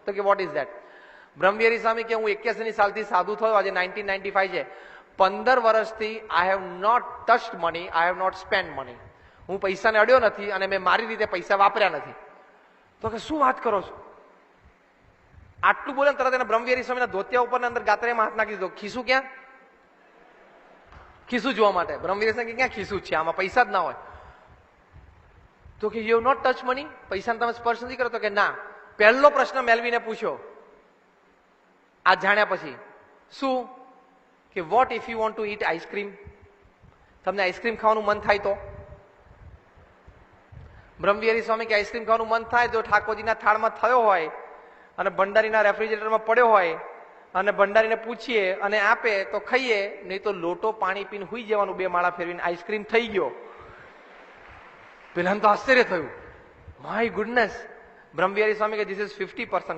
તો કે what is that? Brahmavihari સ્વામી કે હું 81 સાલથી સાધુ થયો, આજે 1995 છે, 15 વર્ષથી I have not touched money, I have not spend money. હું પૈસાને અડ્યો નથી અને મેં મારી રીતે પૈસા વાપર્યા નથી. તો કે શું વાત કરો છો? આટલું બોલે તરત એને બ્રહ્મવિહારી સ્વામીના ધોતિયા ઉપર અંદર ગાત્રેમાં હાથ નાખી દીધો. ખીસું ક્યાં? ખીસું જોવા માટે બ્રહ્મવિહારી સ્વામી ક્યાં ખીસું છે, આમાં પૈસા જ ના હોય. તો કે you have not touch money, પૈસાને તમે સ્પર્શ નથી કરો? તો કે ના. પહેલો પ્રશ્ન મેલવીને પૂછ્યો આ જાણ્યા પછી, શું? કે vote if you want to eat ice cream? તમને આઈસ્ક્રીમ ખાવાનું મન થાય તો? બ્રહ્મવિહારી સ્વામી કે આઈસ્ક્રીમ ખાવાનું મન થાય જો ઠાકોરજીના થાળમાં થયો હોય અને ભંડારીના રેફ્રિજરેટરમાં પડ્યો હોય અને ભંડારીને પૂછીએ અને આપે તો ખાઈએ, નહીં તો લોટો પાણી પીને હુઈ જવાનું, 2 માળા ફેરવીને આઈસ્ક્રીમ થઈ ગયો. પેલા તો આશ્ચર્ય થયું, માય ગુડનેસ. બ્રહ્મવિહારી સ્વામી કે ધીસ ઇઝ 50%